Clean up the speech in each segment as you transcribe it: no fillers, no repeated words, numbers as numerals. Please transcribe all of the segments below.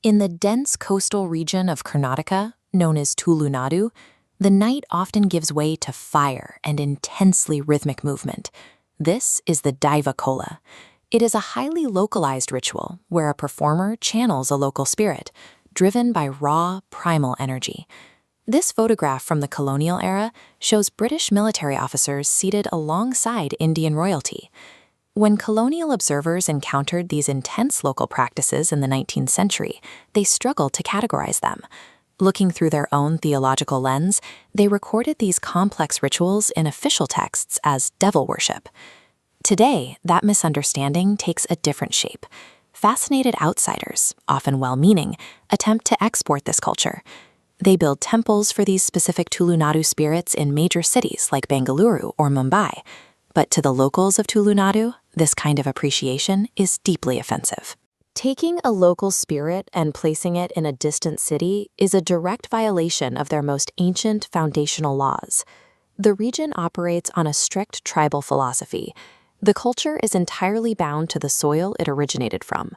In the dense coastal region of Karnataka, known as Tulunadu, the night often gives way to fire and intensely rhythmic movement. This is the Daiva Kola. It is a highly localized ritual where a performer channels a local spirit, driven by raw, primal energy. This photograph from the colonial era shows British military officers seated alongside Indian royalty. When colonial observers encountered these intense local practices in the 19th century, they struggled to categorize them. Looking through their own theological lens, they recorded these complex rituals in official texts as devil worship. Today, that misunderstanding takes a different shape. Fascinated outsiders, often well-meaning, attempt to export this culture. They build temples for these specific Tulunadu spirits in major cities like Bengaluru or Mumbai. But to the locals of Tulunadu, this kind of appreciation is deeply offensive. Taking a local spirit and placing it in a distant city is a direct violation of their most ancient foundational laws. The region operates on a strict tribal philosophy. The culture is entirely bound to the soil it originated from.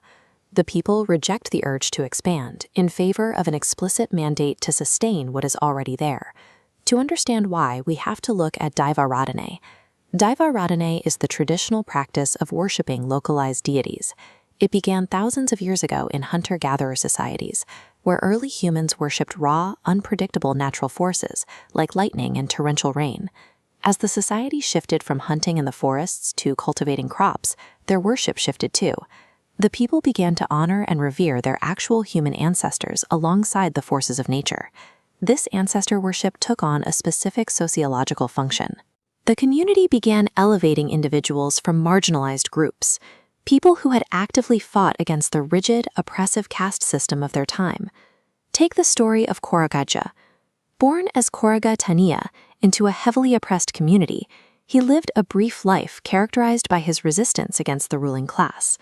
The people reject the urge to expand in favor of an explicit mandate to sustain what is already there. To understand why, we have to look at Daiva Aradhana. Daiva Aradhana is the traditional practice of worshipping localized deities. It began thousands of years ago in hunter-gatherer societies, where early humans worshipped raw, unpredictable natural forces like lightning and torrential rain. As the society shifted from hunting in the forests to cultivating crops, their worship shifted too. The people began to honor and revere their actual human ancestors alongside the forces of nature. This ancestor worship took on a specific sociological function. The community began elevating individuals from marginalized groups, people who had actively fought against the rigid, oppressive caste system of their time. Take the story of Koragaja. Born as Koraga Tania into a heavily oppressed community, he lived a brief life characterized by his resistance against the ruling class.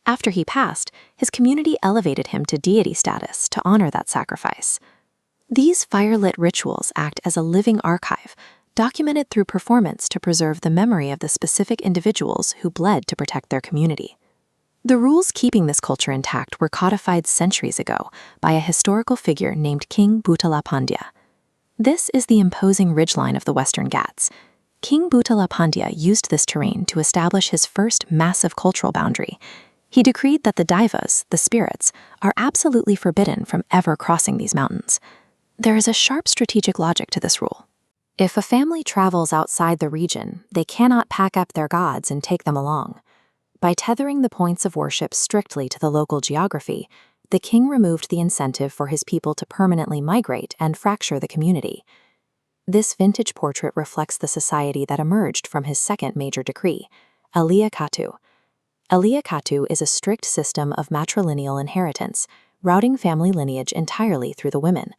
After he passed, his community elevated him to deity status to honor that sacrifice. These fire-lit rituals act as a living archive, documented through performance to preserve the memory of the specific individuals who bled to protect their community. The rules keeping this culture intact were codified centuries ago by a historical figure named King Bhuta Pandya. This is the imposing ridgeline of the Western Ghats. King Bhuta Pandya used this terrain to establish his first massive cultural boundary. He decreed that the Daivas, the spirits, are absolutely forbidden from ever crossing these mountains. There is a sharp strategic logic to this rule. If a family travels outside the region, they cannot pack up their gods and take them along. By tethering the points of worship strictly to the local geography, the king removed the incentive for his people to permanently migrate and fracture the community. This vintage portrait reflects the society that emerged from his second major decree, Elia Katu. Elia Katu is a strict system of matrilineal inheritance, routing family lineage entirely through the women.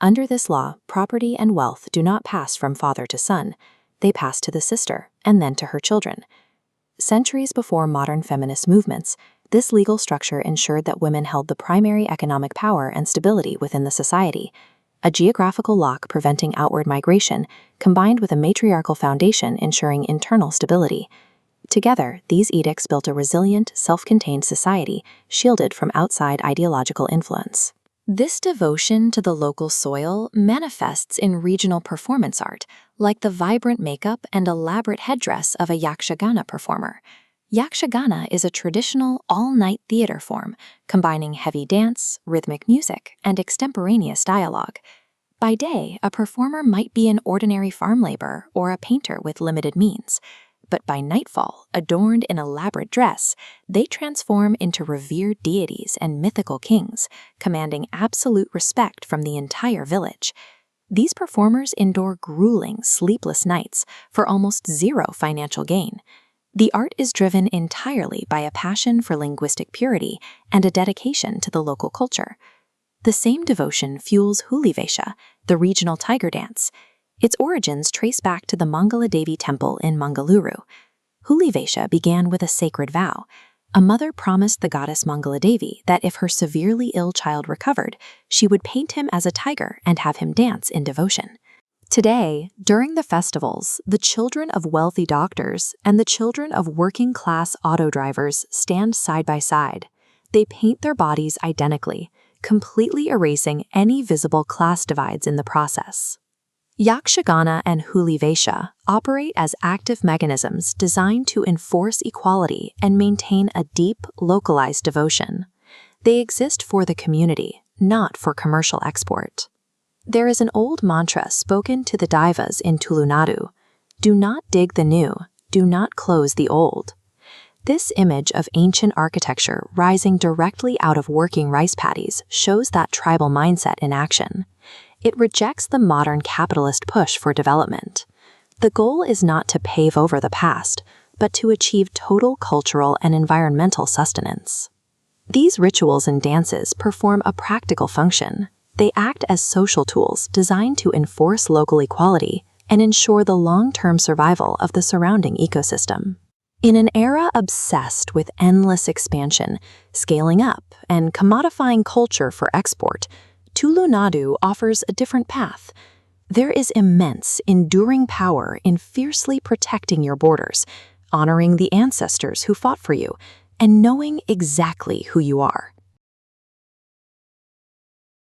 Under this law, property and wealth do not pass from father to son. They pass to the sister, and then to her children. Centuries before modern feminist movements, this legal structure ensured that women held the primary economic power and stability within the society. A geographical lock preventing outward migration, combined with a matriarchal foundation ensuring internal stability. Together, these edicts built a resilient, self-contained society, shielded from outside ideological influence. This devotion to the local soil manifests in regional performance art, like the vibrant makeup and elaborate headdress of a Yakshagana performer. Yakshagana is a traditional all-night theater form, combining heavy dance, rhythmic music, and extemporaneous dialogue. By day, a performer might be an ordinary farm laborer or a painter with limited means. But by nightfall, adorned in elaborate dress, they transform into revered deities and mythical kings, commanding absolute respect from the entire village. These performers endure grueling, sleepless nights for almost zero financial gain. The art is driven entirely by a passion for linguistic purity and a dedication to the local culture. The same devotion fuels Huli Vesha, the regional tiger dance. Its origins trace back to the Mangala Devi temple in Mangaluru. Huli Vesha began with a sacred vow. A mother promised the goddess Mangala Devi that if her severely ill child recovered, she would paint him as a tiger and have him dance in devotion. Today, during the festivals, the children of wealthy doctors and the children of working-class auto drivers stand side by side. They paint their bodies identically, completely erasing any visible class divides in the process. Yakshagana and Huli Vesha operate as active mechanisms designed to enforce equality and maintain a deep, localized devotion. They exist for the community, not for commercial export. There is an old mantra spoken to the Daivas in Tulunadu: "Do not dig the new, do not close the old." This image of ancient architecture rising directly out of working rice paddies shows that tribal mindset in action. It rejects the modern capitalist push for development. The goal is not to pave over the past, but to achieve total cultural and environmental sustenance. These rituals and dances perform a practical function. They act as social tools designed to enforce local equality and ensure the long-term survival of the surrounding ecosystem. In an era obsessed with endless expansion, scaling up, and commodifying culture for export, Tulunadu offers a different path. There is immense, enduring power in fiercely protecting your borders, honoring the ancestors who fought for you, and knowing exactly who you are.